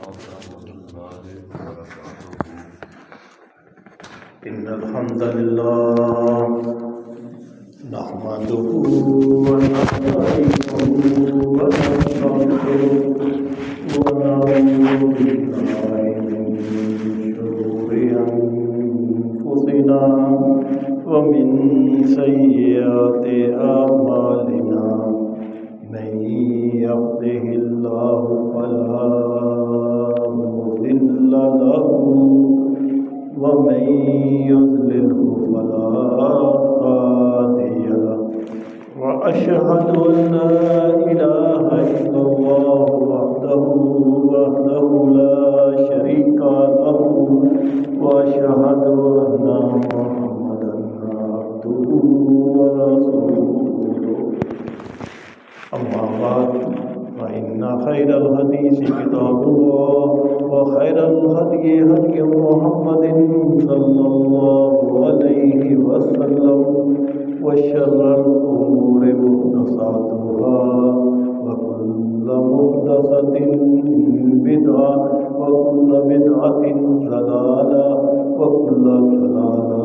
إن الحمد لله نحمده ونستعينه ونستغفره ونعوذ بالله من شرور أنفسنا ومن سيئات أعمالنا من يهده الله فلا مضل له ومن يضلله فلا هادي له وأشهد أن لا إله إلا الله وحده لا شريك له وأشهد أن محمدا عبده ورسوله أما بعد فإن خير الحديث كتاب الله وخير الهدي هدي محمد صلى الله عليه وسلم وشر الأمور محدثاتها وكل محدثة بدعة وكل بدعة ضلالة وكل ضلالة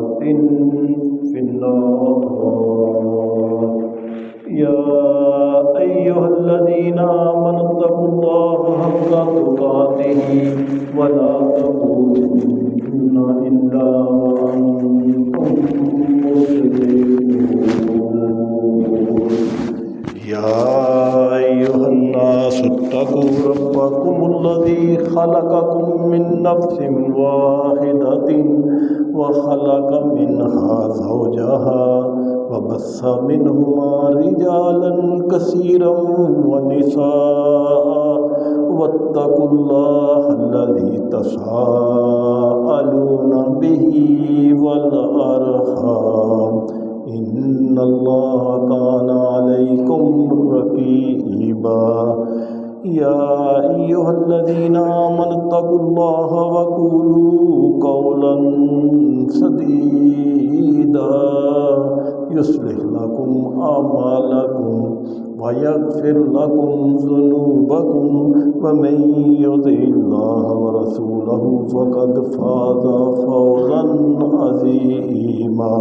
في النار. يا أيها الذين آمنوا اتقوا الله حق تقاته ولا تموتن إلا وأنتم مسلمون. يا أيها الناس اتقوا ربكم الذي خلقكم من نفس واحدة وخلق منها زوجها وبث منهما رجالا كثيرا ونساء واتقوا الله الذي تساءلون به والأرحام إن الله كان عليكم رقيبا. يا أيها الذين آمنوا اتقوا الله وقولوا قولا سديدا يصلح لكم أعمالكم ويغفر لكم ذنوبكم ومن يطع الله ورسوله فقد فاز فوزا عظيما.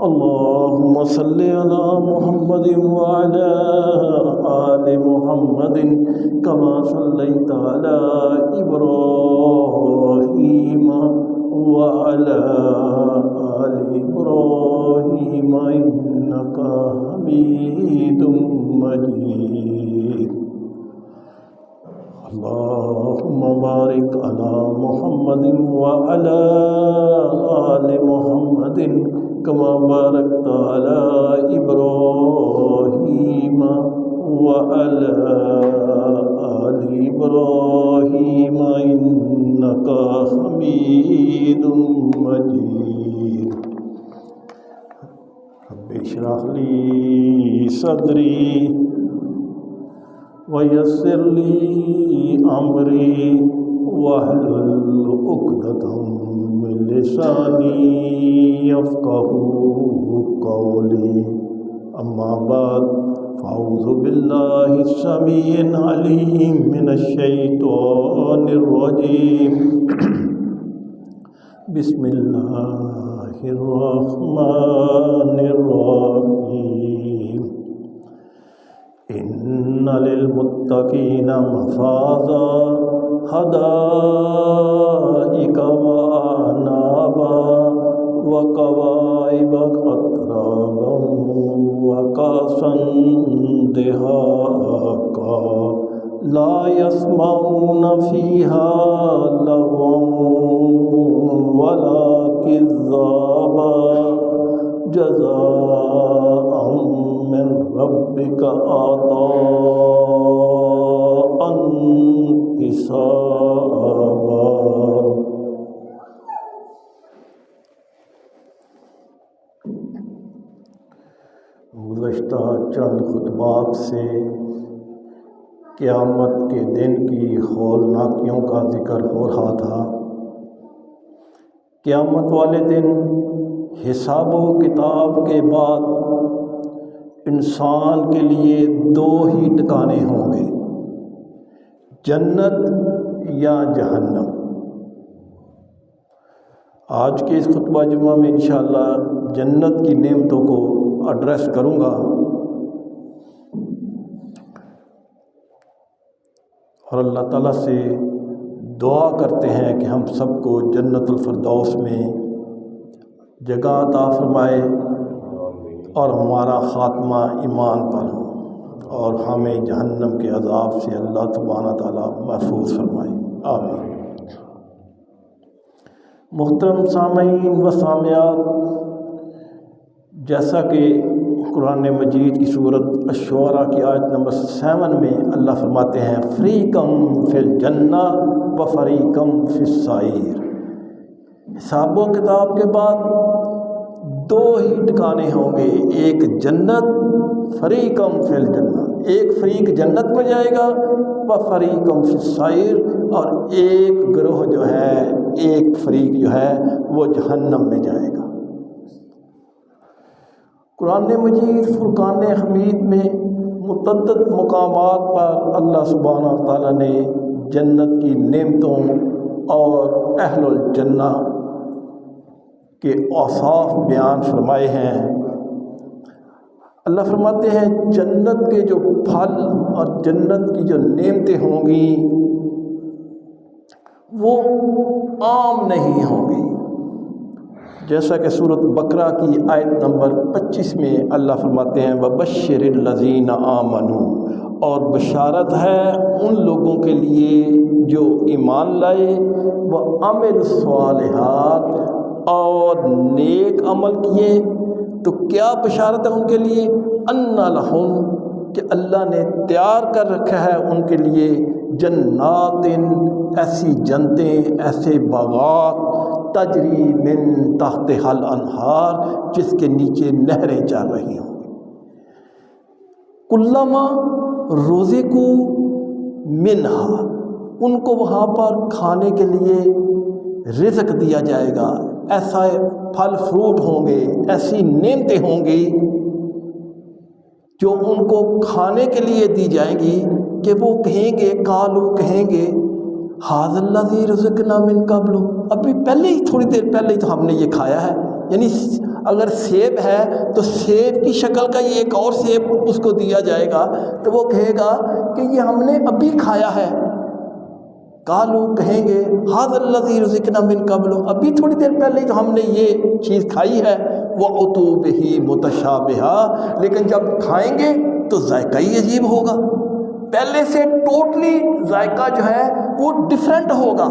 اللهم صل على محمد وعلى آل محمد كما صليت على إبراهيم وعلى آل إبراهيم إنك حميد مجيد. اللهم بارك على محمد وعلى آل محمد كما باركت على إبراهيم وعلى آل إبراهيم إنك حميد مجيد. رب اشرح لي صدري ويسر لي أمري واحلل عقدة من لساني يفقهوا قولي. أما بعد فأعوذ بالله السميع العليم من الشيطان الرجيم. بسم الله الرحمن الرحيم. إن للمتقين مفازا حدائق وأعنابا وكواعب أترابا وكأسا دهاقا لا يسمعون فيها لغوا ولا كذابا جزاء من ربك عطاء حسابا. گزشتہ چند خطبات سے قیامت کے دن کی ہولناکیوں کا ذکر ہو رہا تھا. قیامت والے دن حساب و کتاب کے بعد انسان کے لیے دو ہی ٹھکانے ہوں گے. جنت یا جہنم۔ آج کے اس خطبہ جمعہ میں انشاءاللہ جنت کی نعمتوں کو ایڈریس کروں گا، اور اللہ تعالیٰ سے دعا کرتے ہیں کہ ہم سب کو جنت الفردوس میں جگہ عطا فرمائے اور ہمارا خاتمہ ایمان پر ہو، اور ہمیں جہنم کے عذاب سے اللہ تبارک و تعالیٰ محفوظ فرمائے، آمین۔ محترم سامعین و سامعات، جیسا کہ قرآن مجید کی سورۃ الشعراء کی آیت نمبر 7 میں اللہ فرماتے ہیں فریقم فی الجنہ و فریقم فی السعیر۔ حساب و کتاب کے بعد دو ہی ٹھکانے ہوں گے، ایک جنت، فریقم فی الجنہ، ایک فریق جنت میں جائے گا، و فریقم فی السعیر، اور ایک گروہ جو ہے، ایک فریق جو ہے وہ جہنم میں جائے گا۔ قرآن مجید فرقان حمید میں متعدد مقامات پر اللہ سبحانہ و تعالیٰ نے جنت کی نعمتوں اور اہل الجنہ کے اوصاف بیان فرمائے ہیں۔ اللہ فرماتے ہیں جنت کے جو پھل اور جنت کی جو نعمتیں ہوں گی وہ عام نہیں ہوں گی، جیسا کہ سورۃ بقرہ کی آیت نمبر 25 میں اللہ فرماتے ہیں وَبَشِّرِ الَّذِينَ آمَنُوا، اور بشارت ہے ان لوگوں کے لیے جو ایمان لائے، وَعَمِلُوا الصَّالِحَاتِ، اور نیک عمل کیے۔ تو کیا بشارت ہے ان کے لیے؟ أَنَّ لَهُمْ، کہ اللہ نے تیار کر رکھا ہے ان کے لیے جنات، ایسی جنتیں، ایسے باغات، تجری من تحتہا الانہار، جس کے نیچے نہریں چل رہی ہوں گی، کلما رزقوا منہا، ان کو وہاں پر کھانے کے لیے رزق دیا جائے گا، ایسا پھل فروٹ ہوں گے، ایسی نعمتیں ہوں گی جو ان کو کھانے کے لیے دی جائیں گی کہ وہ کہیں گے، قالوا، کہیں گے ھذا الذی رزقنا من قبل، ابھی پہلے ہی، تھوڑی دیر پہلے ہی تو ہم نے یہ کھایا ہے۔ یعنی اگر سیب ہے تو سیب کی شکل کا یہ ایک اور سیب اس کو دیا جائے گا تو وہ کہے گا کہ یہ ہم نے ابھی کھایا ہے۔ قالوا، کہیں گے ھذا الذی رزقنا من قبل، ابھی تھوڑی دیر پہلے ہی تو ہم نے یہ چیز کھائی ہے۔ وَأُتُوا بِهِ مُتَشَابِهًا، لیکن جب کھائیں گے تو ذائقہ ہی عجیب ہوگا، پہلے سے ٹوٹلی ذائقہ جو ہے وہ ڈیفرنٹ ہوگا۔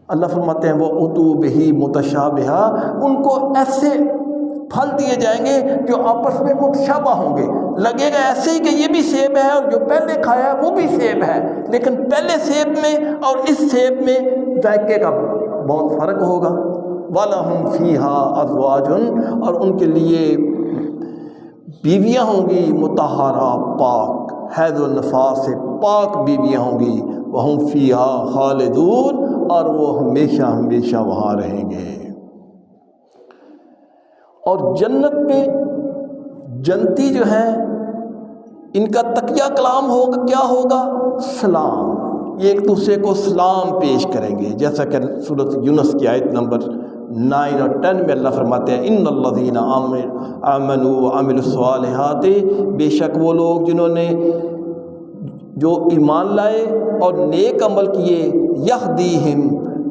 اللہ فرماتے ہیں وَأُتُوا بِهِ مُتَشَابِهًا، ان کو ایسے پھل دیے جائیں گے جو آپس میں متشابہ ہوں گے، لگے گا ایسے ہی کہ یہ بھی سیب ہے اور جو پہلے کھایا ہے وہ بھی سیب ہے، لیکن پہلے سیب میں اور اس سیب میں ذائقے کا بہت فرق ہوگا۔ وَلَهُمْ فِيهَا أَزْوَاجٌ، اور ان کے لیے بیویاں ہوں گی مطہرہ، پاک، حیض و نفاس سے پاک بیویاں ہوں گی، وَهُمْ فِيهَا خَالِدُونَ، اور وہ ہمیشہ ہمیشہ وہاں رہیں گے۔ اور جنت میں جنتی جو ہیں ان کا تقیہ کلام ہوگا، کیا ہوگا؟ سلام، یہ ایک دوسرے کو سلام پیش کریں گے، جیسا کہ سورۃ یونس کی آیت نمبر 9 اور 10 میں اللہ فرماتے ہیں ان الذین آمنوا وعملوا الصالحات، بے شک وہ لوگ جنہوں نے جو ایمان لائے اور نیک عمل کیے، یہدیہم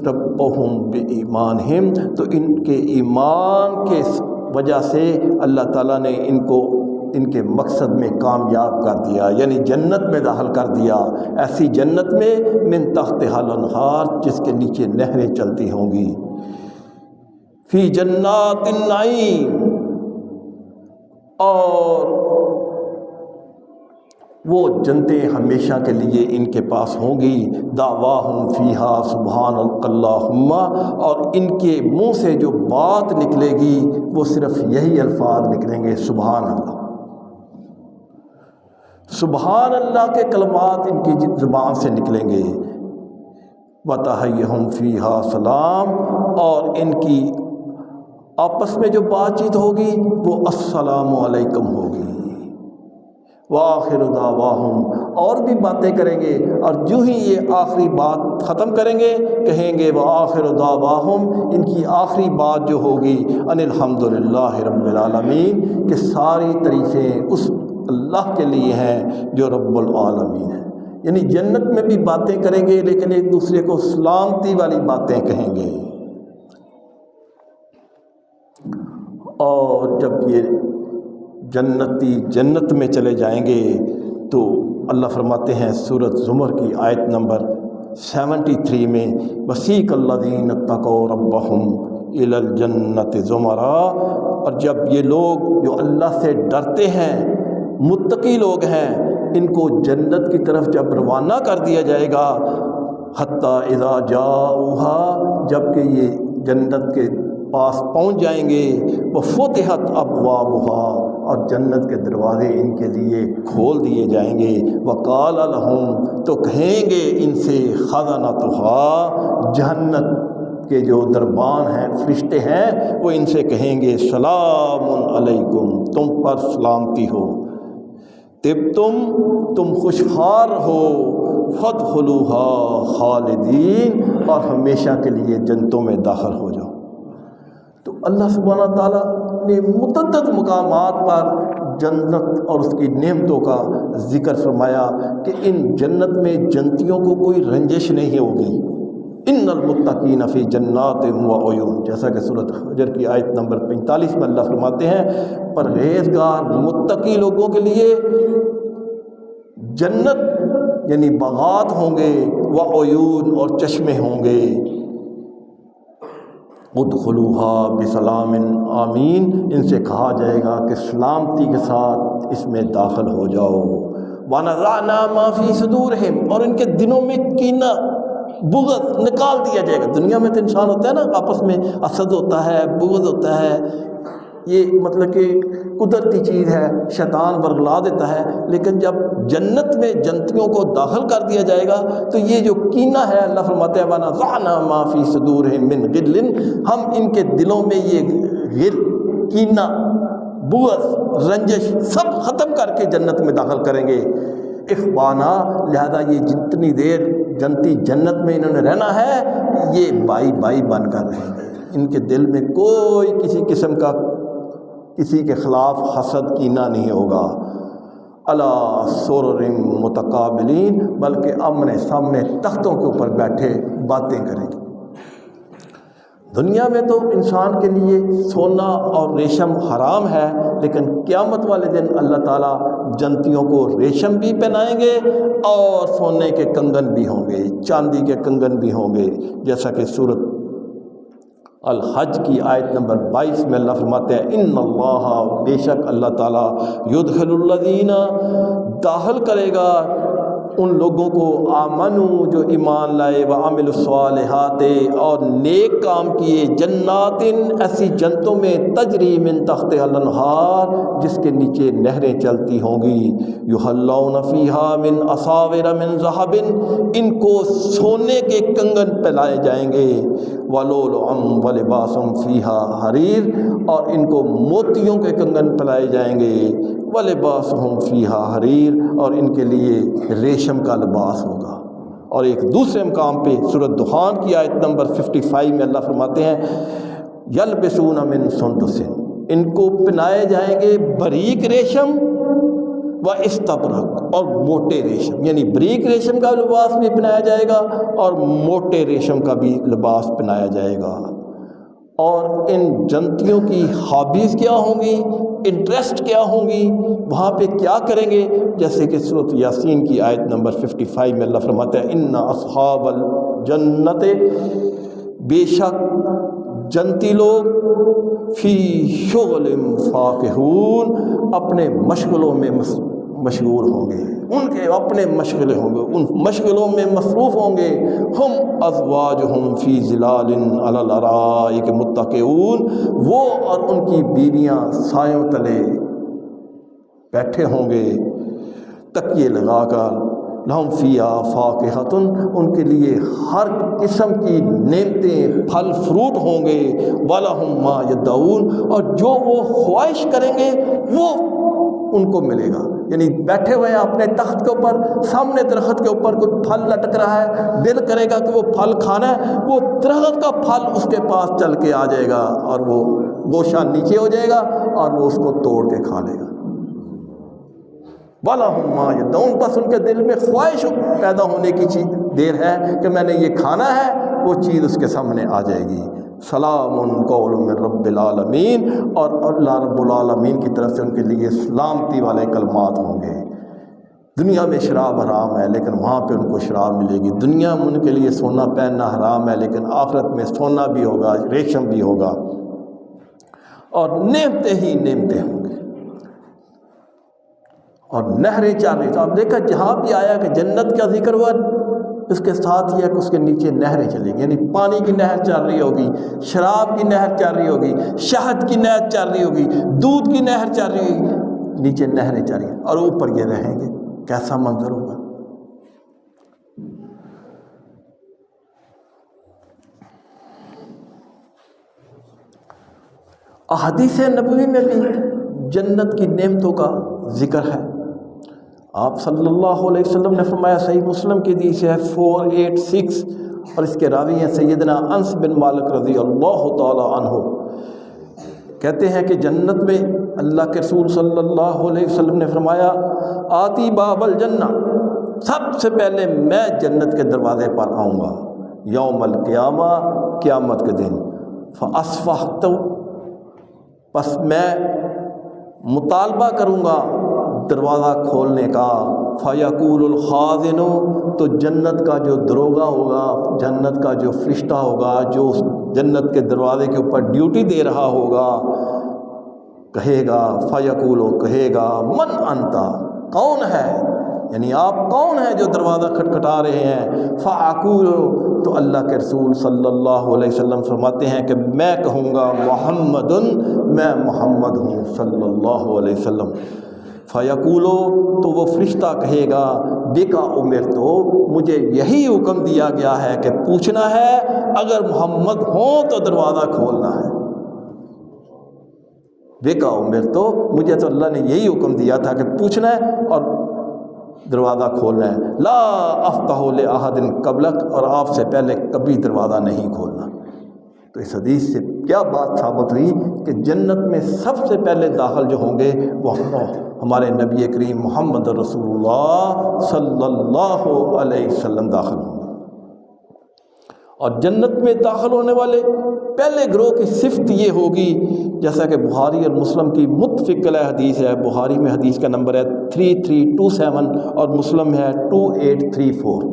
ربہم بایمانہم، تو ان کے ایمان کے وجہ سے اللہ تعالیٰ نے ان کو ان کے مقصد میں کامیاب کر دیا، یعنی جنت میں داخل کر دیا، ایسی جنت میں من تحتہا الانہار، جس کے نیچے نہریں چلتی ہوں گی، فی جنات النعیم، اور وہ جنتیں ہمیشہ کے لیے ان کے پاس ہوں گی، دعواہم فیہا سبحانک اللہم، اور ان کے منہ سے جو بات نکلے گی وہ صرف یہی الفاظ نکلیں گے، سبحان اللہ، سبحان اللہ کے کلمات ان کی زبان سے نکلیں گے۔ وَتَحِيَّهُمْ فِيهَا سلام، اور ان کی آپس میں جو بات چیت ہوگی وہ السلام علیکم ہوگی۔ وآخر دعواہم، اور بھی باتیں کریں گے، اور جو ہی یہ آخری بات ختم کریں گے کہیں گے وآخر دعواہم، ان کی آخری بات جو ہوگی ان الحمدللہ رب العالمین، کہ ساری تعریفیں اس اللہ کے لیے ہیں جو رب العالمین ہے۔ یعنی جنت میں بھی باتیں کریں گے لیکن ایک دوسرے کو سلامتی والی باتیں کہیں گے۔ اور جب یہ جنتی جنت میں چلے جائیں گے تو اللہ فرماتے ہیں سورۃ زمر کی آیت نمبر 73 میں وسیق الذین اتقوا ربہم الی الجنۃ زمرا، اور جب یہ لوگ جو اللہ سے ڈرتے ہیں، متقی لوگ ہیں، ان کو جنت کی طرف جب روانہ کر دیا جائے گا، حتیٰ اذا جاؤہا، جب کہ یہ جنت کے پاس پہنچ جائیں گے، وفتحت ابوابہا، اور جنت کے دروازے ان کے لیے کھول دیے جائیں گے، وقال لہم، تو کہیں گے ان سے خزنتہا، جہنت کے جو دربان ہیں، فرشتے ہیں، وہ ان سے کہیں گے سلام علیکم، تم پر سلامتی ہو، تم خوشحال ہو، فادخلوہا خالدین، اور ہمیشہ کے لیے جنتوں میں داخل ہو جاؤ۔ تو اللہ سبحانہ تعالیٰ نے متعدد مقامات پر جنت اور اس کی نعمتوں کا ذکر فرمایا کہ ان جنت میں جنتیوں کو کوئی رنجش نہیں ہوگی۔ ان المتقین فی جنات و عیون، جیسا کہ سورۃ حجر کی آیت نمبر 45 میں اللہ فرماتے ہیں پرہیزگار متقی لوگوں کے لیے جنت یعنی باغات ہوں گے، و عیون، اور چشمے ہوں گے، ادخلوہا بسلام آمین، ان سے کہا جائے گا کہ سلامتی کے ساتھ اس میں داخل ہو جاؤ۔ وَنَزَعْنَا مَا فِي صُدُورِهِمْ، اور ان کے دلوں میں کینہ، بغض نکال دیا جائے گا۔ دنیا میں تو انسان ہوتا ہے نا، آپس میں حسد ہوتا ہے، بغض ہوتا ہے، یہ مطلب کہ قدرتی چیز ہے، شیطان ورگلا دیتا ہے، لیکن جب جنت میں جنتیوں کو داخل کر دیا جائے گا تو یہ جو کینہ ہے، اللہ فرماتے ہیں وَنَزَعْنَا مَا فِي صُدُورِهِمْ مِنْ غِلٍّ، ہم ان کے دلوں میں یہ غل، کینہ، بغض، رنجش سب ختم کر کے جنت میں داخل کریں گے۔ اخوانا، لہذا یہ جتنی دیر جنتی جنت میں انہوں نے رہنا ہے، یہ بائی بائی بن کر رہیں گے، ان کے دل میں کوئی کسی قسم کا کسی کے خلاف حسد کینہ نہیں ہوگا۔ علی سرر متقابلین، بلکہ آمنے سامنے تختوں کے اوپر بیٹھے باتیں کریں گے۔ دنیا میں تو انسان کے لیے سونا اور ریشم حرام ہے، لیکن قیامت والے دن اللہ تعالیٰ جنتیوں کو ریشم بھی پہنائیں گے اور سونے کے کنگن بھی ہوں گے، چاندی کے کنگن بھی ہوں گے، جیسا کہ سورۃ الحج کی آیت نمبر 22 میں اللہ فرماتے ہیں ان اللہ، بے شک اللہ تعالیٰ، یدخل الذین، داخل کرے گا ان لوگوں کو، آمنو، جو ایمان لائے، وعملوا الصالحات، اور نیک کام کیے، جنات، ایسی جنتوں میں، تجری من تحتہا الانہار، جس کے نیچے نہریں چلتی ہوں گی، یحلون فیہا من اساور من ذہب، ان کو سونے کے کنگن پہنائے جائیں گے، ولؤلؤا ولباسهم فیہا حریر، اور ان کو موتیوں کے کنگن پہنائے جائیں گے، ولباسهم فیہا حریر، اور ان کے لیے ریشم کا لباس ہوگا۔ اور ایک دوسرے مقام پہ سورۃ دخان کی آیت نمبر 55 میں اللہ فرماتے ہیں یلبسون من سندس، ان کو پہنائے جائیں گے باریک ریشم، و استبرق، اور موٹے ریشم، یعنی باریک ریشم کا لباس بھی پہنایا جائے گا اور موٹے ریشم کا بھی لباس پہنایا جائے گا۔ اور ان جنتیوں کی ہابیز کیا ہوں گی، انٹرسٹ کیا ہوں گی، وہاں پہ کیا کریں گے، جیسے کہ سورۃ یاسین کی آیت نمبر 55 میں اللہ فرماتا ہے ان اصحاب الجنت، بے شک جنتی لوگ، فی شغل فاکہون، اپنے مشغلوں میں مشغول ہوں گے، ان کے اپنے مشغلے ہوں گے، ان مشغلوں میں مصروف ہوں گے، ہم ازواجہم فی ظلال علی الارائک متکئون، وہ اور ان کی بیویاں سایوں تلے بیٹھے ہوں گے تکیے لگا کر، لہم فیہا فاکہۃ، ان کے لیے ہر قسم کی نعمتیں، پھل فروٹ ہوں گے، ولہم ما یدعون، اور جو وہ خواہش کریں گے وہ ان کو ملے گا۔ یعنی بیٹھے ہوئے ہیں اپنے تخت کے اوپر، سامنے درخت کے اوپر کوئی پھل لٹک رہا ہے، دل کرے گا کہ وہ پھل کھانا ہے، وہ درخت کا پھل اس کے پاس چل کے آ جائے گا اور وہ گوشہ نیچے ہو جائے گا اور وہ اس کو توڑ کے کھا لے گا۔ وَلَهُم مَّا يَدْعُونَ، بس ان کے دل میں خواہش پیدا ہونے کی دیر ہے کہ میں نے یہ کھانا ہے، وہ چیز اس کے سامنے آ جائے گی۔ سلام قول من رب العالمین، اور اللہ رب العالمین کی طرف سے ان کے لیے سلامتی والے کلمات ہوں گے۔ دنیا میں شراب حرام ہے لیکن وہاں پہ ان کو شراب ملے گی۔ دنیا میں ان کے لیے سونا پہننا حرام ہے لیکن آخرت میں سونا بھی ہوگا، ریشم بھی ہوگا، اور نعمتیں ہی نعمتیں ہوں گے، اور نہریں چل رہی۔ تو آپ دیکھا جہاں بھی آیا کہ جنت کا ذکر ہوا، اس کے ساتھ یہ ہے کہ اس کے نیچے نہریں چلیں گی، یعنی پانی کی نہر چل رہی ہوگی، شراب کی نہر چل رہی ہوگی، شہد کی نہر چل رہی ہوگی، دودھ کی نہر چل رہی ہوگی، نیچے نہریں چل رہی ہیں اور اوپر یہ رہیں گے۔ کیسا منظر ہوگا؟ احادیث نبوی میں بھی جنت کی نعمتوں کا ذکر ہے۔ آپ صلی اللہ علیہ وسلم نے فرمایا، صحیح مسلم کی حدیث ہے 486، اور اس کے راوی ہیں سیدنا انس بن مالک رضی اللہ تعالی عنہ، کہتے ہیں کہ جنت میں اللہ کے رسول صلی اللہ علیہ وسلم نے فرمایا، آتی باب الجنہ، سب سے پہلے میں جنت کے دروازے پر آؤں گا یوم القیامہ، قیامت کے دن، فاصفحت، پس میں مطالبہ کروں گا دروازہ کھولنے کا، فیقول الخازن، تو جنت کا جو دروغہ ہوگا، جنت کا جو فرشتہ ہوگا، جو اس جنت کے دروازے کے اوپر ڈیوٹی دے رہا ہوگا، کہے گا، فیقول، کہے گا، من انتا، کون ہے، یعنی آپ کون ہیں جو دروازہ کھٹکھٹا رہے ہیں؟ فاقول، تو اللہ کے رسول صلی اللہ علیہ وسلم فرماتے ہیں کہ میں کہوں گا، محمد، میں محمد ہوں صلی اللہ علیہ وسلم۔ فیقولو، تو وہ فرشتہ کہے گا، بکا امرت، مجھے یہی حکم دیا گیا ہے کہ پوچھنا ہے، اگر محمد ہوں تو دروازہ کھولنا ہے۔ بکا امرت، مجھے تو اللہ نے یہی حکم دیا تھا کہ پوچھنا ہے اور دروازہ کھولنا ہے۔ لا افتح لأحد قبلک، اور آپ سے پہلے کبھی دروازہ نہیں کھولنا۔ تو اس حدیث سے کیا بات ثابت ہوئی کہ جنت میں سب سے پہلے داخل جو ہوں گے وہ ہمارے نبی کریم محمد رسول اللہ صلی اللہ علیہ وسلم داخل ہوں گے۔ اور جنت میں داخل ہونے والے پہلے گروہ کی صفت یہ ہوگی، جیسا کہ بخاری اور مسلم کی متفق علیہ حدیث ہے، بخاری میں حدیث کا نمبر ہے 3327 اور مسلم ہے 2834،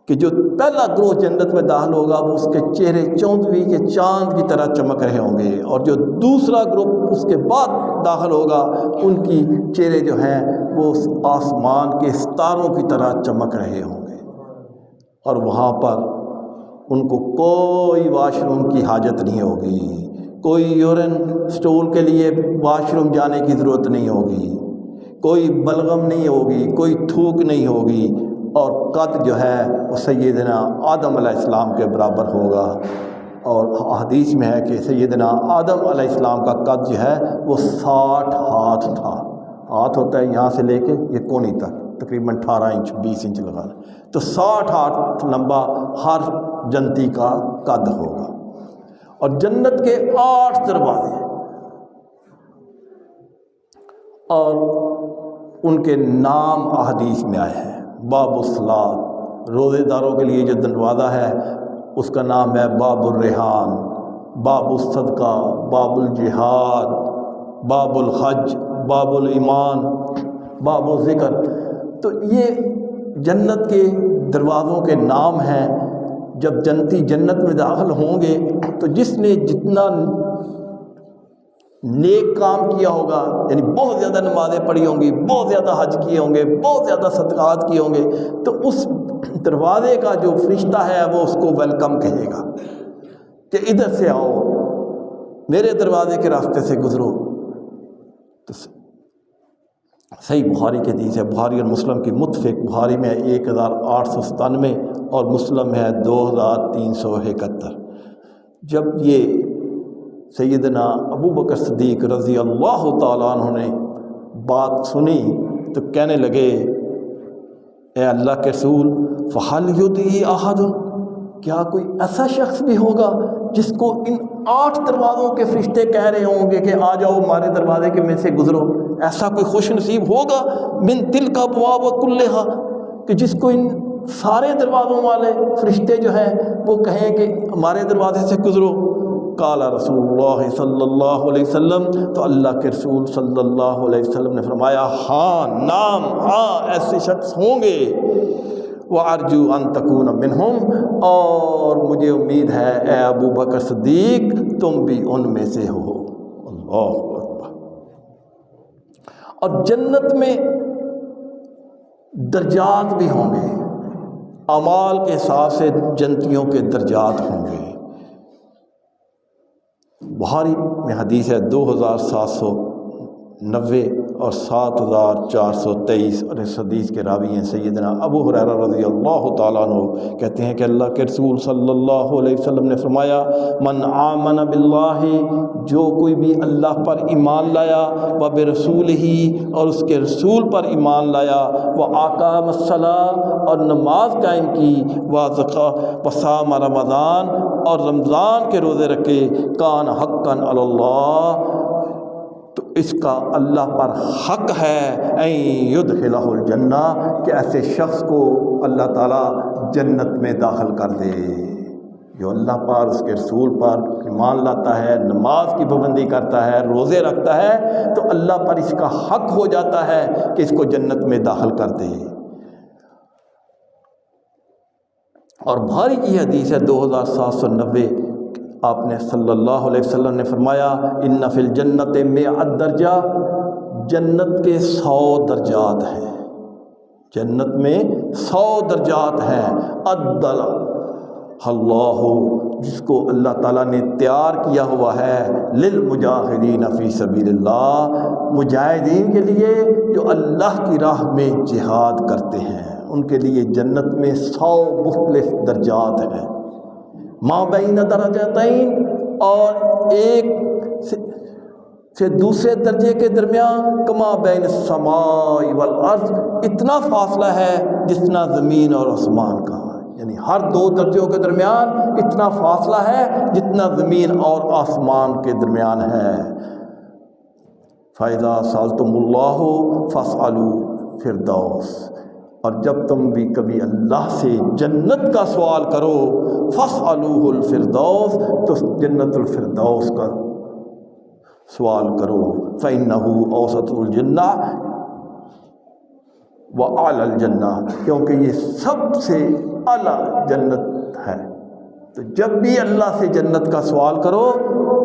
کہ جو پہلا گروہ جنت میں داخل ہوگا وہ اس کے چہرے چوندویں کے چاند کی طرح چمک رہے ہوں گے، اور جو دوسرا گروہ اس کے بعد داخل ہوگا ان کی چہرے جو ہیں وہ آسمان کے ستاروں کی طرح چمک رہے ہوں گے، اور وہاں پر ان کو کوئی واش روم کی حاجت نہیں ہوگی، کوئی یورین سٹول کے لیے واش روم جانے کی ضرورت نہیں ہوگی، کوئی بلغم نہیں ہوگی، کوئی تھوک نہیں ہوگی، اور قد جو ہے وہ سیدنا آدم علیہ السلام کے برابر ہوگا۔ اور حدیث میں ہے کہ سیدنا آدم علیہ السلام کا قد جو ہے وہ 60 ہاتھ تھا۔ ہاتھ ہوتا ہے یہاں سے لے کے یہ کونی تک، تقریباً 18 انچ 20 انچ لگانا، تو 60 ہاتھ لمبا ہر جنتی کا قد ہوگا۔ اور جنت کے 8 دروازے ہیں، اور ان کے نام احادیث میں آئے ہیں۔ باب الصلاۃ، روزے داروں کے لیے جو دروازہ ہے اس کا نام ہے باب الریحان، باب الصدقہ، باب الجہاد، باب الحج، باب الایمان، باب الذکر۔ تو یہ جنت کے دروازوں کے نام ہیں۔ جب جنتی جنت میں داخل ہوں گے تو جس نے جتنا نیک کام کیا ہوگا، یعنی بہت زیادہ نمازیں پڑھی ہوں گی، بہت زیادہ حج کیے ہوں گے، بہت زیادہ صدقات کیے ہوں گے، تو اس دروازے کا جو فرشتہ ہے وہ اس کو ویلکم کہے گا کہ ادھر سے آؤ، میرے دروازے کے راستے سے گزرو۔ تو صحیح بخاری کی حدیث ہے، بخاری اور مسلم کی متفق، بخاری میں 1897 اور مسلم ہے 2371۔ جب یہ سیدنا ابو بکر صدیق رضی اللہ تعالیٰ عنہ نے بات سنی تو کہنے لگے اے اللہ کے رسول فہل یدعی احد، کیا کوئی ایسا شخص بھی ہوگا جس کو ان 8 دروازوں کے فرشتے کہہ رہے ہوں گے کہ آ جاؤ ہمارے دروازے کے میں سے گزرو؟ ایسا کوئی خوش نصیب ہوگا من تلک ابواب کلھا کہ جس کو ان سارے دروازوں والے فرشتے جو ہیں وہ کہیں کہ ہمارے دروازے سے گزرو؟ قال رسول اللہ صلی اللہ علیہ وسلم، تو اللہ کے رسول صلی اللہ علیہ وسلم نے فرمایا ہاں، نام، ہاں ایسے شخص ہوں گے، وَأَرْجُو أَن تَكُونَ مِنْهُمْ، اور مجھے امید ہے اے ابو بکر صدیق تم بھی ان میں سے ہو۔ اللہ اکبر۔ اور جنت میں درجات بھی ہوں گے، اعمال کے حساب سے جنتیوں کے درجات ہوں گے۔ بخاری میں حدیث ہے 2790 اور 7423، اور اس حدیث کے راوی ہیں سیدنا ابو ہریرہ رضی اللہ تعالیٰ عنہ، کہتے ہیں کہ اللہ کے رسول صلی اللہ علیہ وسلم نے فرمایا من آمن باللہ، جو کوئی بھی اللہ پر ایمان لایا، و برسولہ، اور اس کے رسول پر ایمان لایا، و اقام الصلاۃ، اور نماز قائم کی، و صام رمضان، اور رمضان کے روزے رکھے، کان حقا علی اللہ، تو اس کا اللہ پر حق ہے ان یدخلہ الجنہ، کہ ایسے شخص کو اللہ تعالیٰ جنت میں داخل کر دے۔ جو اللہ پر، اس کے رسول پر ایمان لاتا ہے، نماز کی پابندی کرتا ہے، روزے رکھتا ہے، تو اللہ پر اس کا حق ہو جاتا ہے کہ اس کو جنت میں داخل کر دے۔ اور بخاری کی حدیث ہے 2790، آپ نے صلی اللہ علیہ وسلم نے فرمایا ان فی الجنت 100 درجہ، جنت کے 100 درجات ہیں، جنت میں 100 درجات ہیں، عدل اللہ، جس کو اللہ تعالیٰ نے تیار کیا ہوا ہے للمجاہدین فی سبیل اللہ، مجاہدین کے لیے جو اللہ کی راہ میں جہاد کرتے ہیں، ان کے لیے جنت میں 100 مختلف درجات ہیں۔ ما بین درجتین، اور ایک سے دوسرے درجے کے درمیان کما بین السماء والارض، اتنا فاصلہ ہے جتنا زمین اور آسمان کا، یعنی ہر 2 درجوں کے درمیان اتنا فاصلہ ہے جتنا زمین اور آسمان کے درمیان ہے۔ فَإِذَا سَأَلْتُمُ اللَّهُ فَاسْأَلُوا فِرْدَوْسَ، اور جب تم بھی کبھی اللہ سے جنت کا سوال کرو، فَاسْأَلُوهُ الْفِرْدَوْسَ، تو جنت الفردوس کا سوال کرو، فَإِنَّهُ أَوْسَطُ الْجَنَّةِ وَأَعْلَى الْجَنَّةِ، کیونکہ یہ سب سے اعلیٰ جنت ہے۔ تو جب بھی اللہ سے جنت کا سوال کرو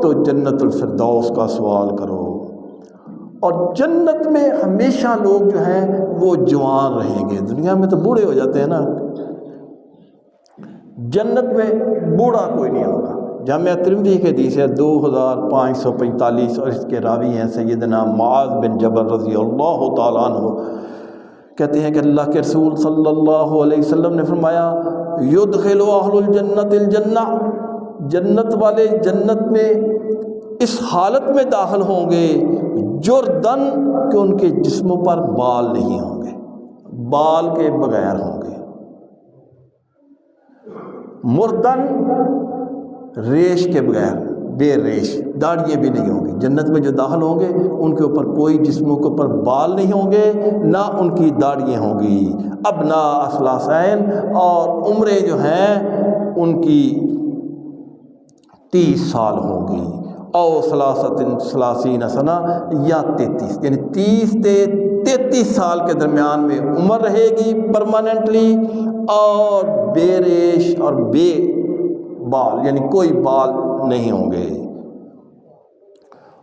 تو جنت الفردوس کا سوال کرو۔ اور جنت میں ہمیشہ لوگ جو ہیں وہ جوان رہیں گے، دنیا میں تو بوڑھے ہو جاتے ہیں نا، جنت میں بوڑھا کوئی نہیں ہوگا۔ جامعہ ترمذی کی حدیث ہے 2545، اور اس کے راوی ہیں سیدنا معاذ بن جبل رضی اللہ تعالیٰ عنہ، کہتے ہیں کہ اللہ کے رسول صلی اللہ علیہ وسلم نے فرمایا یدخل اہل الجنت الجنہ، جنت والے جنت میں اس حالت میں داخل ہوں گے جردن، کہ ان کے جسموں پر بال نہیں ہوں گے، بال کے بغیر ہوں گے، مردن ریش کے بغیر، بے ریش، داڑھیاں بھی نہیں ہوں گی۔ جنت میں جو داخل ہوں گے ان کے اوپر کوئی جسموں کے اوپر بال نہیں ہوں گے، نہ ان کی داڑھیاں ہوں گی۔ ابنا اثلاثین، اور عمریں جو ہیں ان کی 30 سال ہوں گی، او ثلاثین سنہ، یا 33، یعنی 30 سے 33 سال کے درمیان میں عمر رہے گی پرماننٹلی، اور بے ریش اور بے بال، یعنی کوئی بال نہیں ہوں گے۔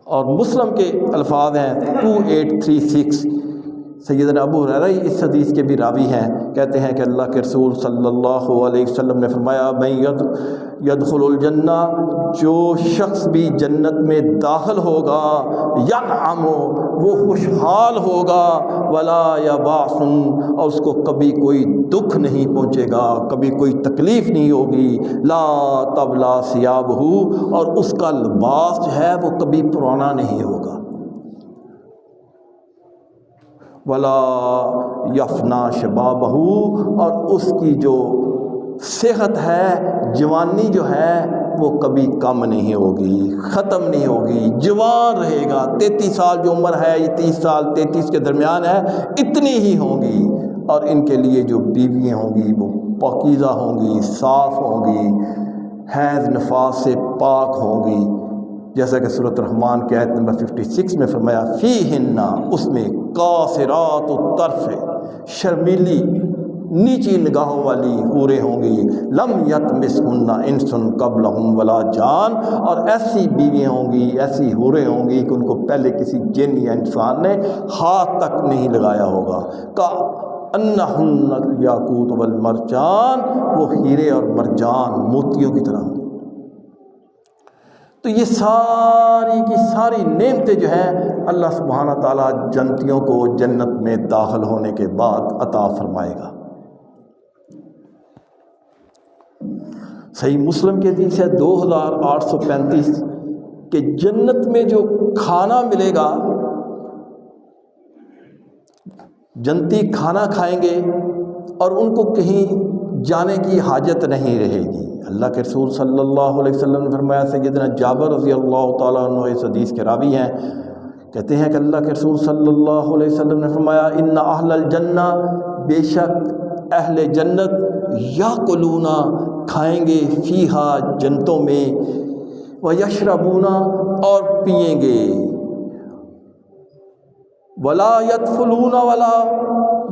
اور مسلم کے الفاظ ہیں 2836، سیدنا ابو ہریرہ اس حدیث کے بھی راوی ہیں، کہتے ہیں کہ اللہ کے رسول صلی اللہ علیہ وسلم نے فرمایا من یدخل الجنہ، جو شخص بھی جنت میں داخل ہوگا، ینعم، وہ خوشحال ہوگا، ولا یبعث، اور اس کو کبھی کوئی دکھ نہیں پہنچے گا، کبھی کوئی تکلیف نہیں ہوگی، لا تبلا ثیابہ، اور اس کا لباس جو ہے وہ کبھی پرانا نہیں ہوگا۔ ولا یفنا شبابہ، اور اس کی جو صحت ہے، جوانی جو ہے وہ کبھی کم نہیں ہوگی، ختم نہیں ہوگی، جوان رہے گا۔ 33 سال جو عمر ہے، یہ 30 سال 33 کے درمیان ہے، اتنی ہی ہوں گی۔ اور ان کے لیے جو بیویاں ہوں گی وہ پاکیزہ ہوں گی، صاف ہوں گی، حیض نفاس سے پاک ہوں گی، جیسا کہ سورۃ الرحمن کی آیت نمبر 56 میں فرمایا فیہن، اس میں قاصرات الطرف، شرمیلی نیچی نگاہوں والی حوریں ہوں گی، لم یطمثہن انس قبلہم ولا جان، اور ایسی بیویاں ہوں گی، ایسی حوریں ہوں گی کہ ان کو پہلے کسی جن یا انسان نے ہاتھ تک نہیں لگایا ہوگا۔ کأنہن الیاقوت والمرجان، وہ ہیرے اور مرجان موتیوں کی طرح۔ تو یہ ساری کی ساری نعمتیں جو ہیں اللہ سبحانہ تعالیٰ جنتیوں کو جنت میں داخل ہونے کے بعد عطا فرمائے گا۔ صحیح مسلم کی حدیث ہے 2835 کہ جنت میں جو کھانا ملے گا، جنتی کھانا کھائیں گے اور ان کو کہیں جانے کی حاجت نہیں رہے گی۔ اللہ کے رسول صلی اللہ علیہ وسلم نے فرمایا، سیدنا جابر رضی اللہ تعالیٰ عنہ اس حدیث کے راوی ہیں، کہتے ہیں کہ اللہ کے رسول صلی اللہ علیہ وسلم نے فرمایا ان اہل الجنہ، بے شک اہل جنت، یاکلون کھائیں گے، فیہا جنتوں میں، ویشربون اور پئیں گے، ولا یدفلون ولا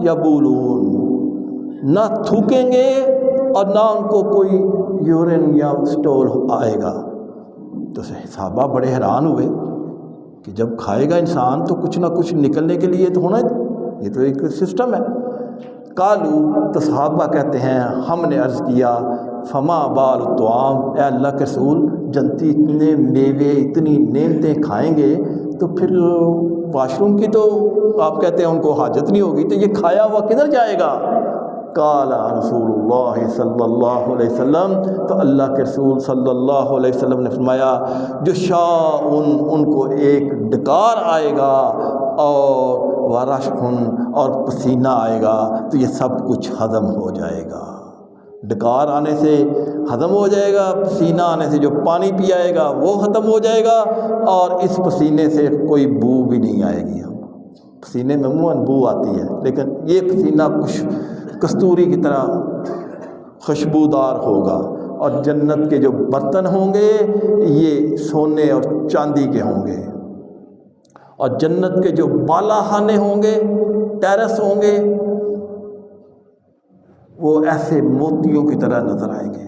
یبولون، نہ تھوکیں گے اور نہ ان کو کوئی یورین یا سٹول آئے گا۔ تو صحابہ بڑے حیران ہوئے کہ جب کھائے گا انسان تو کچھ نہ کچھ نکلنے کے لیے تو ہونا ہے، یہ تو ایک سسٹم ہے۔ قالو، تو صحابہ کہتے ہیں ہم نے عرض کیا فما بال الطعام، اے اللہ کے رسول جنتی اتنے میوے اتنی نعمتیں کھائیں گے تو پھر واش روم کی تو آپ کہتے ہیں ان کو حاجت نہیں ہوگی، تو یہ کھایا ہوا کدھر جائے گا؟ قال رسول اللہ صلی اللہ علیہ وسلم، تو اللہ کے رسول صلی اللہ علیہ وسلم نے فرمایا جو ان کو ایک ڈکار آئے گا اور ورشخن اور پسینہ آئے گا، تو یہ سب کچھ ہضم ہو جائے گا۔ ڈکار آنے سے ہضم ہو جائے گا، پسینہ آنے سے جو پانی پی آئے گا وہ ختم ہو جائے گا، اور اس پسینے سے کوئی بو بھی نہیں آئے گی۔ پسینے میں عموماً بو آتی ہے، لیکن یہ پسینہ کستوری کی طرح خوشبودار ہوگا۔ اور جنت کے جو برتن ہوں گے یہ سونے اور چاندی کے ہوں گے، اور جنت کے جو بالا خانے ہوں گے، ٹیرس ہوں گے، وہ ایسے موتیوں کی طرح نظر آئیں گے،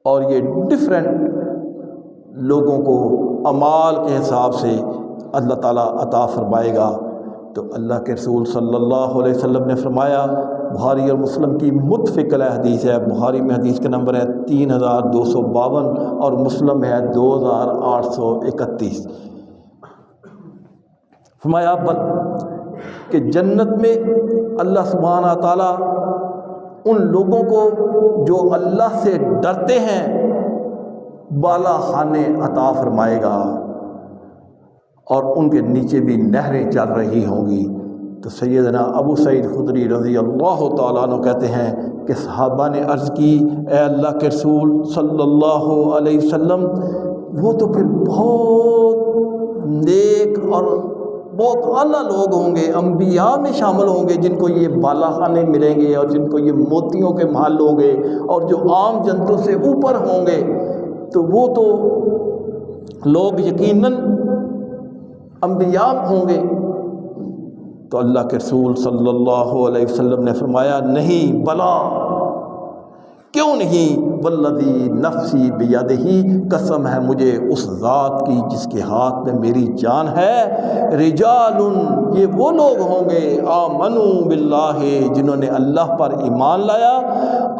اور یہ ڈفرینٹ لوگوں کو اعمال کے حساب سے اللہ تعالیٰ عطا فرمائے گا۔ تو اللہ کے رسول صلی اللہ علیہ وسلم نے فرمایا، بخاری اور مسلم کی متفق علیہ حدیث ہے، بخاری میں حدیث کا نمبر ہے 3252 اور مسلم ہے 2831، فرمایا کہ جنت میں اللہ سبحانہ تعالیٰ ان لوگوں کو جو اللہ سے ڈرتے ہیں بالا خانے عطا فرمائے گا، اور ان کے نیچے بھی نہریں چل رہی ہوں گی۔ تو سیدنا ابو سعید خدری رضی اللہ تعالیٰ عنہ کہتے ہیں کہ صحابہ نے عرض کی اے اللہ کے رسول صلی اللہ علیہ وسلم، وہ تو پھر بہت نیک اور بہت اعلیٰ لوگ ہوں گے، انبیاء میں شامل ہوں گے جن کو یہ بالا خانے ملیں گے اور جن کو یہ موتیوں کے محل ہوں گے اور جو عام جنتوں سے اوپر ہوں گے، تو وہ تو لوگ یقیناً انبیاء ہوں گے۔ تو اللہ کے رسول صلی اللہ علیہ وسلم نے فرمایا نہیں، بلا، کیوں نہیں، والذی نفسی بیدہ، قسم ہے مجھے اس ذات کی جس کے ہاتھ میں میری جان ہے، رجال، یہ وہ لوگ ہوں گے آمنوا باللہ، جنہوں نے اللہ پر ایمان لایا،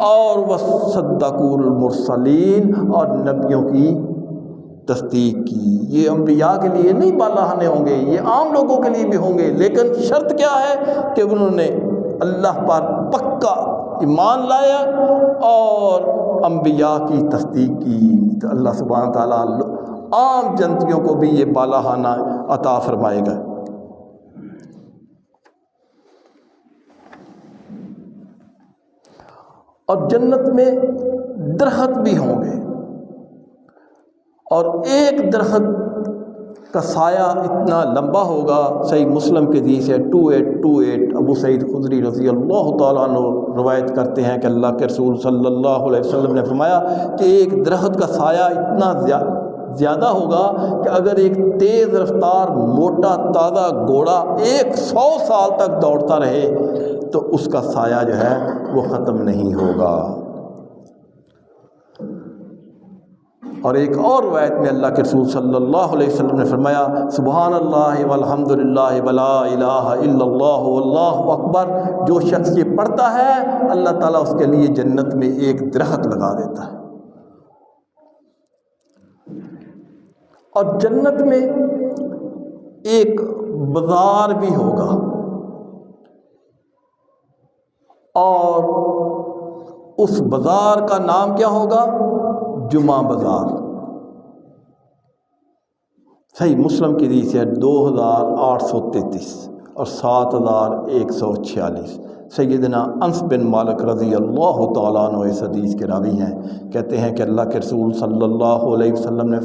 اور وصدقوا المرسلین، اور نبیوں کی تصدیق کی۔ یہ انبیاء کے لیے نہیں بالا خانے ہوں گے، یہ عام لوگوں کے لیے بھی ہوں گے، لیکن شرط کیا ہے کہ انہوں نے اللہ پر پکا ایمان لایا اور انبیاء کی تصدیق کی۔ تو اللہ سبحانہ تعالیٰ عام جنتیوں کو بھی یہ بالا خانہ عطا فرمائے گا۔ اور جنت میں درخت بھی ہوں گے، اور ایک درخت کا سایہ اتنا لمبا ہوگا، صحیح مسلم کے حدیث ہے 2828، ابو سعید خدری رضی اللہ تعالیٰ عنہ روایت کرتے ہیں کہ اللہ کے رسول صلی اللہ علیہ وسلم نے فرمایا کہ ایک درخت کا سایہ اتنا زیادہ ہوگا کہ اگر ایک تیز رفتار موٹا تازہ گھوڑا 100 سال تک دوڑتا رہے تو اس کا سایہ جو ہے وہ ختم نہیں ہوگا۔ اور ایک اور روایت میں اللہ کے رسول صلی اللہ علیہ وسلم نے فرمایا سبحان اللہ والحمد للہ ولا الہ الا اللہ واللہ اکبر، جو شخص یہ پڑھتا ہے اللہ تعالیٰ اس کے لیے جنت میں ایک درخت لگا دیتا ہے۔ اور جنت میں ایک بازار بھی ہوگا، اور اس بازار کا نام کیا ہوگا؟ جمعہ بازار۔ صحیح مسلم کی حدیث ہے 2833 اور 7146۔ سیدنا انس بن مالک رضی اللہ تعالیٰ عنہ اس حدیث کے راوی ہیں، کہتے ہیں کہ اللہ کے رسول صلی اللہ علیہ وسلم نے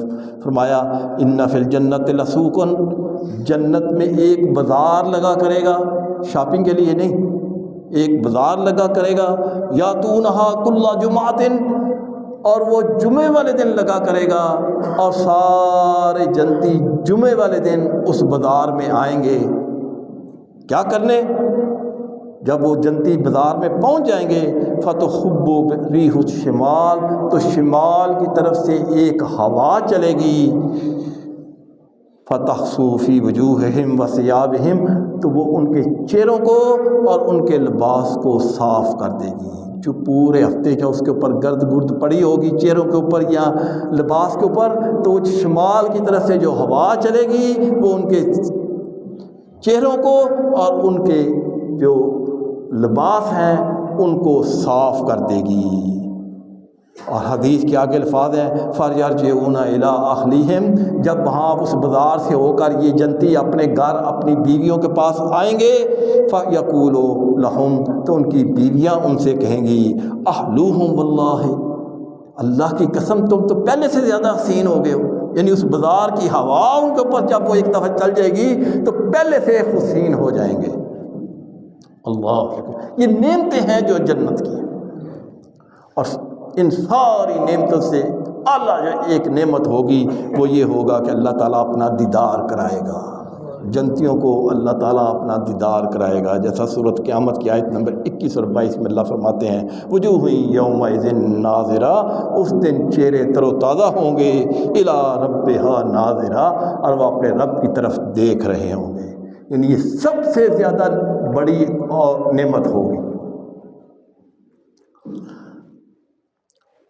فرمایا ان فی الجنت لسوق، جنت میں ایک بازار لگا کرے گا، شاپنگ کے لیے نہیں، ایک بازار لگا کرے گا، یاتونہا کل جمعۃ، اور وہ جمعے والے دن لگا کرے گا، اور سارے جنتی جمعے والے دن اس بازار میں آئیں گے۔ کیا کرنے؟ جب وہ جنتی بازار میں پہنچ جائیں گے فتخب ریح الشمال، تو شمال کی طرف سے ایک ہوا چلے گی، فتحسو فی وجوہہم وثیابہم، تو وہ ان کے چہروں کو اور ان کے لباس کو صاف کر دے گی۔ جو پورے ہفتے جو اس کے اوپر گرد گرد پڑی ہوگی چہروں کے اوپر یا لباس کے اوپر، تو شمال کی طرف سے جو ہوا چلے گی وہ ان کے چہروں کو اور ان کے جو لباس ہیں ان کو صاف کر دے گی۔ اور حدیث کے آگے الفاظ ہیں فَيَرْجِعُونَ إِلَىٰ أَهْلِهِمْ، جب وہاں اس بازار سے ہو کر یہ جنتی اپنے گھر اپنی بیویوں کے پاس آئیں گے فَيَقُولُوا لَهُمْ، تو ان کی بیویاں ان سے کہیں گی أَحْلُوهُمْ وَاللَّهِ، اللہ کی قسم تم تو پہلے سے زیادہ حسین ہو گئے ہو، یعنی اس بازار کی ہوا ان کے اوپر جب وہ ایک دفعہ چل جائے گی تو پہلے سے حسین ہو جائیں گے۔ اللہ، یہ نعمتیں ہیں جو جنت کی، اور ان ساری نعمتوں سے اعلیٰ جو ایک نعمت ہوگی وہ یہ ہوگا کہ اللہ تعالیٰ اپنا دیدار کرائے گا، جنتیوں کو اللہ تعالیٰ اپنا دیدار کرائے گا، جیسا سورۃ قیامت کی آیت نمبر 21 اور 22 میں اللہ فرماتے ہیں وجوہ یومئذ ناظرہ، اس دن چہرے تر و تازہ ہوں گے، الی ربہا ناظرہ، اور وہ اپنے رب کی طرف دیکھ رہے ہوں گے، یعنی یہ سب سے زیادہ بڑی اور نعمت ہوگی۔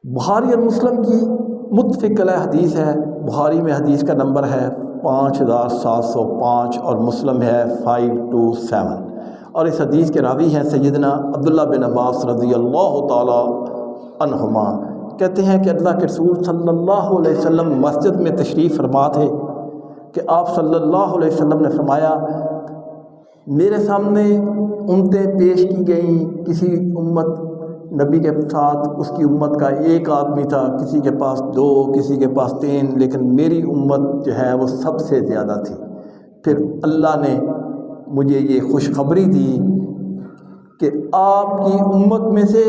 بخاری اور مسلم کی متفق علیہ حدیث ہے، بخاری میں حدیث کا نمبر ہے 5705 اور مسلم ہے 527، اور اس حدیث کے راوی ہیں سیدنا عبداللہ بن عباس رضی اللہ تعالی عنہما، کہتے ہیں کہ اللہ کے رسول صلی اللہ علیہ وسلم مسجد میں تشریف فرما تھے کہ آپ صلی اللہ علیہ وسلم نے فرمایا میرے سامنے امتیں پیش کی گئیں، کسی امت نبی کے ساتھ اس کی امت کا ایک آدمی تھا، کسی کے پاس 2، کسی کے پاس 3، لیکن میری امت جو ہے وہ سب سے زیادہ تھی۔ پھر اللہ نے مجھے یہ خوشخبری دی کہ آپ کی امت میں سے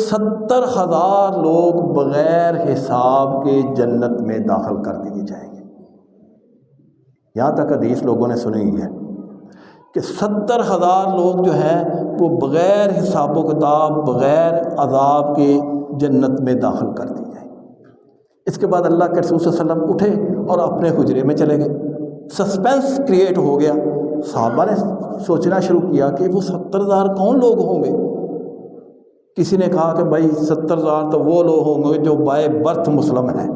70,000 لوگ بغیر حساب کے جنت میں داخل کر دیے جائیں گے۔ یہاں تک حدیث لوگوں نے سنی ہے کہ 70,000 لوگ جو ہیں وہ بغیر حساب و کتاب بغیر عذاب کے جنت میں داخل کر دی جائیں۔ اس کے بعد اللہ کے رسول صلی اللہ علیہ وسلم اٹھے اور اپنے حجرے میں چلے گئے، سسپینس کریٹ ہو گیا، صحابہ نے سوچنا شروع کیا کہ وہ 70,000 کون لوگ ہوں گے؟ کسی نے کہا کہ بھائی 70,000 تو وہ لوگ ہوں گے جو بائی برتھ مسلم ہیں،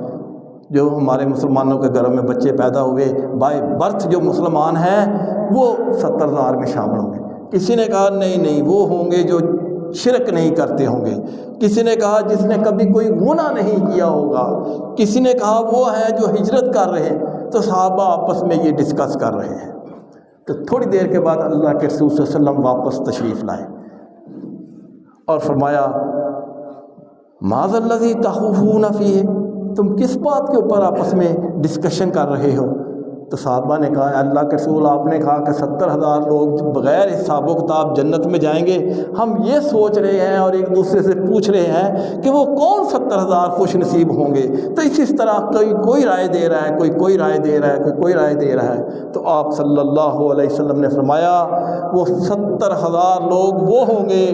جو ہمارے مسلمانوں کے گھروں میں بچے پیدا ہوئے بائی برتھ جو مسلمان ہیں وہ 70,000 میں شامل ہوں گے۔ کسی نے کہا نہیں وہ ہوں گے جو شرک نہیں کرتے ہوں گے، کسی نے کہا جس نے کبھی کوئی گناہ نہیں کیا ہوگا، کسی نے کہا وہ ہیں جو ہجرت کر رہے ہیں۔ تو صحابہ آپس میں یہ ڈسکس کر رہے ہیں، تو تھوڑی دیر کے بعد اللہ کے رسول صلی اللہ علیہ وسلم واپس تشریف لائے اور فرمایا ماذا الذی تخوفون فیہ، تم کس بات کے اوپر آپس میں ڈسکشن کر رہے ہو؟ تو صحابہ نے کہا اللہ کے رسول آپ نے کہا کہ 70,000 لوگ بغیر حساب و کتاب جنت میں جائیں گے، ہم یہ سوچ رہے ہیں اور ایک دوسرے سے پوچھ رہے ہیں کہ وہ کون 70,000 خوش نصیب ہوں گے۔ تو اس طرح کوئی رائے دے رہا ہے، کوئی رائے دے رہا ہے، کوئی رائے دے رہا ہے۔ تو آپ صلی اللہ علیہ وسلم نے فرمایا وہ 70,000 لوگ وہ ہوں گے،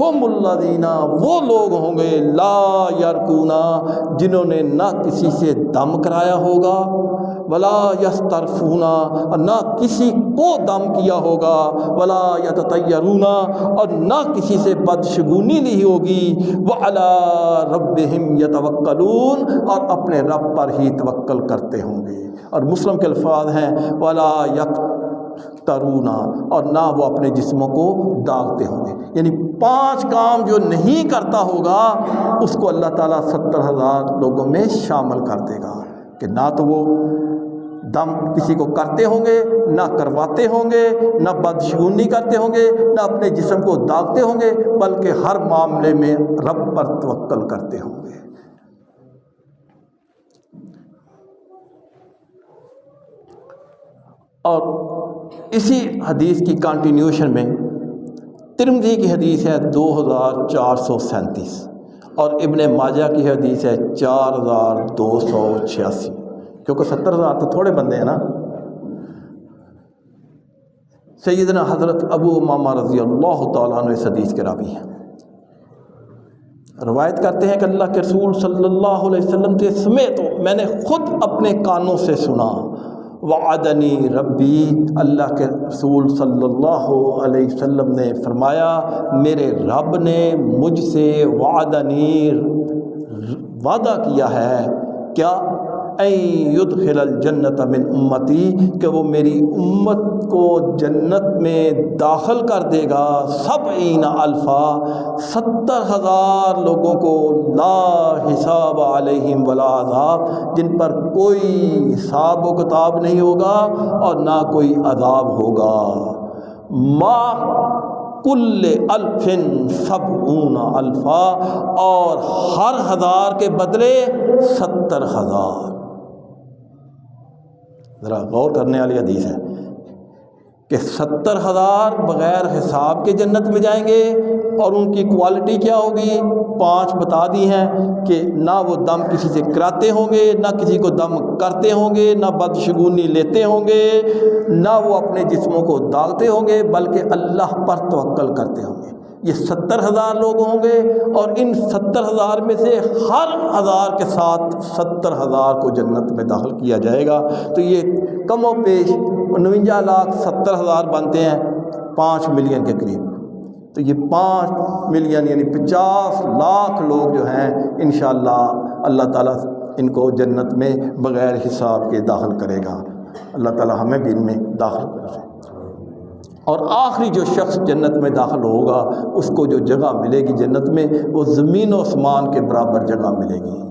ہم الذین، وہ لوگ ہوں گے لا یرکون، جنہوں نے نہ کسی سے دم کرایا ہوگا، ولا یسترفون، اور نہ کسی کو دم کیا ہوگا، ولا یتطیرون، اور نہ کسی سے بدشگونی لی ہوگی، وعلی ربہم یتوکلون، اور اپنے رب پر ہی توکل کرتے ہوں گے۔ اور مسلم کے الفاظ ہیں ولا یقترون، اور نہ وہ اپنے جسموں کو داغتے ہوں گے۔ یعنی 5 کام جو نہیں کرتا ہوگا اس کو اللہ تعالیٰ 70,000 لوگوں میں شامل کر دے گا، کہ نہ تو وہ دم کسی کو کرتے ہوں گے، نہ کرواتے ہوں گے، نہ بدشگونی کرتے ہوں گے، نہ اپنے جسم کو داغتے ہوں گے، بلکہ ہر معاملے میں رب پر توکل کرتے ہوں گے۔ اور اسی حدیث کی کنٹینیوشن میں ترمذی کی حدیث ہے 2437، اور ابن ماجہ کی حدیث ہے 4286، کیونکہ 70,000 تو تھوڑے بندے ہیں نا۔ سیدنا حضرت ابو امامہ رضی اللہ تعالیٰ عنہ اس حدیث کے راوی ہیں، روایت کرتے ہیں کہ اللہ کے رسول صلی اللہ علیہ وسلم سے سمعت، میں نے خود اپنے کانوں سے سنا، وعدنی ربی، اللہ کے رسول صلی اللہ علیہ وسلم نے فرمایا میرے رب نے مجھ سے وعدنی، وعدہ کیا ہے، کیا؟ این یدخل الجنت من امتی، کہ وہ میری امت کو جنت میں داخل کر دے گا 70,000، 70,000 لوگوں کو، لا حساب علیہم ولا عذاب، جن پر کوئی حساب و کتاب نہیں ہوگا اور نہ کوئی عذاب ہوگا، ما کل 1070,000، اور ہر 1000 کے بدلے 70,000۔ ذرا غور کرنے والی حدیث ہے کہ 70,000 بغیر حساب کے جنت میں جائیں گے، اور ان کی کوالٹی کیا ہوگی؟ 5 بتا دی ہیں کہ نہ وہ دم کسی سے کراتے ہوں گے، نہ کسی کو دم کرتے ہوں گے، نہ بدشگونی لیتے ہوں گے، نہ وہ اپنے جسموں کو داغتے ہوں گے، بلکہ اللہ پر توکل کرتے ہوں گے۔ یہ 70,000 لوگ ہوں گے، اور ان 70,000 میں سے ہر 1000 کے ساتھ 70,000 کو جنت میں داخل کیا جائے گا۔ تو یہ کم و بیش 49,70,000 بنتے ہیں 5 ملین کے قریب۔ تو یہ 5 ملین یعنی 50 لاکھ لوگ جو ہیں انشاءاللہ اللہ تعالیٰ ان کو جنت میں بغیر حساب کے داخل کرے گا۔ اللہ تعالیٰ ہمیں بھی ان میں داخل کرے۔ اور آخری جو شخص جنت میں داخل ہوگا اس کو جو جگہ ملے گی جنت میں، وہ زمین و آسمان کے برابر جگہ ملے گی۔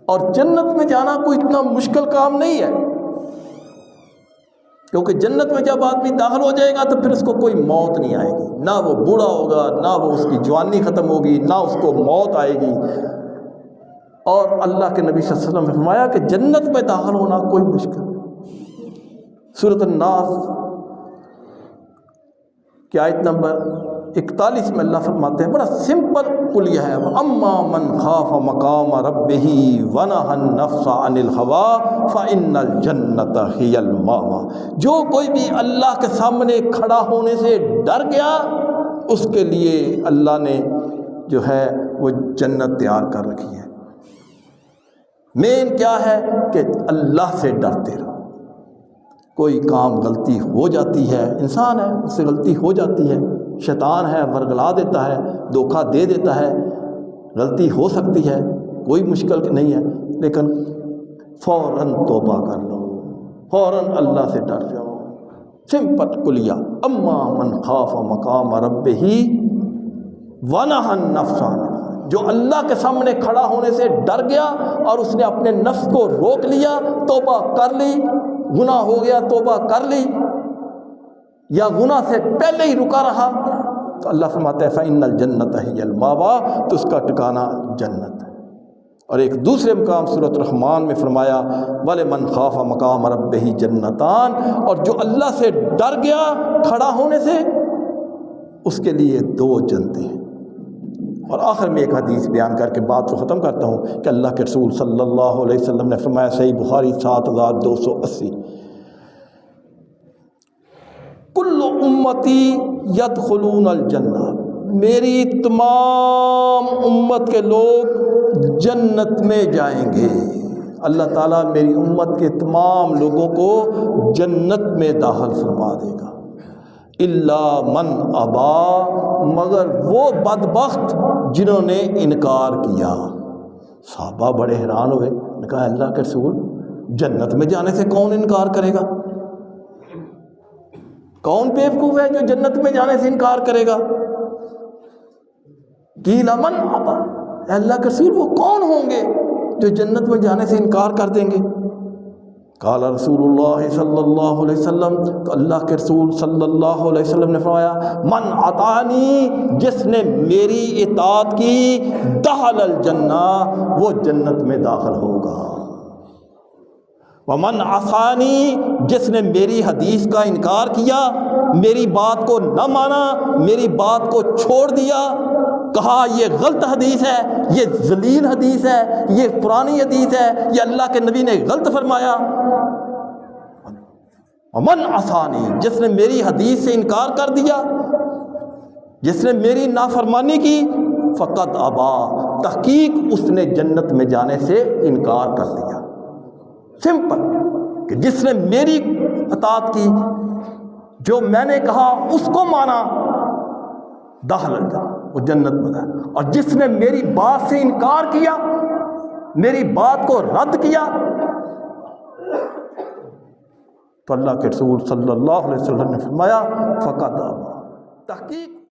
اور جنت میں جانا کوئی اتنا مشکل کام نہیں ہے، کیونکہ جنت میں جب آدمی داخل ہو جائے گا تو پھر اس کو کوئی موت نہیں آئے گی، نہ وہ بوڑھا ہوگا، نہ وہ اس کی جوانی ختم ہوگی، نہ اس کو موت آئے گی۔ اور اللہ کے نبی صلی اللہ علیہ وسلم نے فرمایا کہ جنت میں داخل ہونا کوئی مشکل نہیں۔ سورۃ الناس کی آیت نمبر 41 میں اللہ فرماتے ہیں، بڑا سمپل کلیہ ہے، اما من خاف مقام ربہ ونہى النفس عن الہوى فإن الجنۃ ہی المأوى۔ جو کوئی بھی اللہ کے سامنے کھڑا ہونے سے ڈر گیا اس کے لیے اللہ نے جو ہے وہ جنت تیار کر رکھی ہے۔ مین کیا ہے کہ اللہ سے ڈرتے رہو۔ کوئی کام غلطی ہو جاتی ہے، انسان ہے اس سے غلطی ہو جاتی ہے، شیطان ہے ورگلا دیتا ہے، دھوکہ دے دیتا ہے، غلطی ہو سکتی ہے، کوئی مشکل نہیں ہے، لیکن فوراً توبہ کر لو، فوراً اللہ سے ڈر جاؤ۔ سمپل کلیہ، اما من خاف مقام ربہ ونہى النفس عن الہوى، جو اللہ کے سامنے کھڑا ہونے سے ڈر گیا اور اس نے اپنے نفس کو روک لیا، توبہ کر لی، گناہ ہو گیا توبہ کر لی، یا گناہ سے پہلے ہی رکا رہا، تو اللہ فرماتے ہیں فَإِنَّ الْجَنَّةَ هِيَ الْمَأْوَىٰ، تو اس کا ٹھکانہ جنت ہے۔ اور ایک دوسرے مقام سورۃ الرحمن میں فرمایا وَلِمَنْ خَافَ مَقَامَ رَبِّهِ جَنَّتَانِ، اور جو اللہ سے ڈر گیا کھڑا ہونے سے اس کے لیے 2 جنتیں ہیں۔ اور آخر میں ایک حدیث بیان کر کے بات کو ختم کرتا ہوں کہ اللہ کے رسول صلی اللہ علیہ وسلم نے فرمایا، صحیح بخاری 7280، کل امتی یدخلون الجنہ، میری تمام امت کے لوگ جنت میں جائیں گے۔ اللہ تعالیٰ میری امت کے تمام لوگوں کو جنت میں داخل فرما دے گا، الا من ابا، مگر وہ بدبخت جنہوں نے انکار کیا۔ صحابہ بڑے حیران ہوئے، نے کہا اللہ کے رسول جنت میں جانے سے کون انکار کرے گا؟ کون بیوقوف ہے جو جنت میں جانے سے انکار کرے گا؟ قیل من ابا، اللہ کے رسول وہ کون ہوں گے جو جنت میں جانے سے انکار کر دیں گے؟ قال رسول اللہ صلی اللہ علیہ وسلم، تو اللہ کے رسول صلی اللہ علیہ وسلم نے فرمایا من اطاعنی، جس نے میری اطاعت کی، دخل الجنہ، وہ جنت میں داخل ہوگا۔ ومن عصانی، جس نے میری حدیث کا انکار کیا، میری بات کو نہ مانا، میری بات کو چھوڑ دیا، کہا یہ غلط حدیث ہے، یہ ذلیل حدیث ہے، یہ پرانی حدیث ہے، یہ اللہ کے نبی نے غلط فرمایا۔ ومن عصانی، جس نے میری حدیث سے انکار کر دیا، جس نے میری نافرمانی کی، فقط ابا، تحقیق اس نے جنت میں جانے سے انکار کر دیا۔ سمپل، کہ جس نے میری اطاعت کی، جو میں نے کہا اس کو مانا، داخل الجنہ، وہ جنت میں ہے۔ اور جس نے میری بات سے انکار کیا، میری بات کو رد کیا، تو اللہ کے رسول صلی اللہ علیہ وسلم نے فرمایا فقط ابا، تحقیق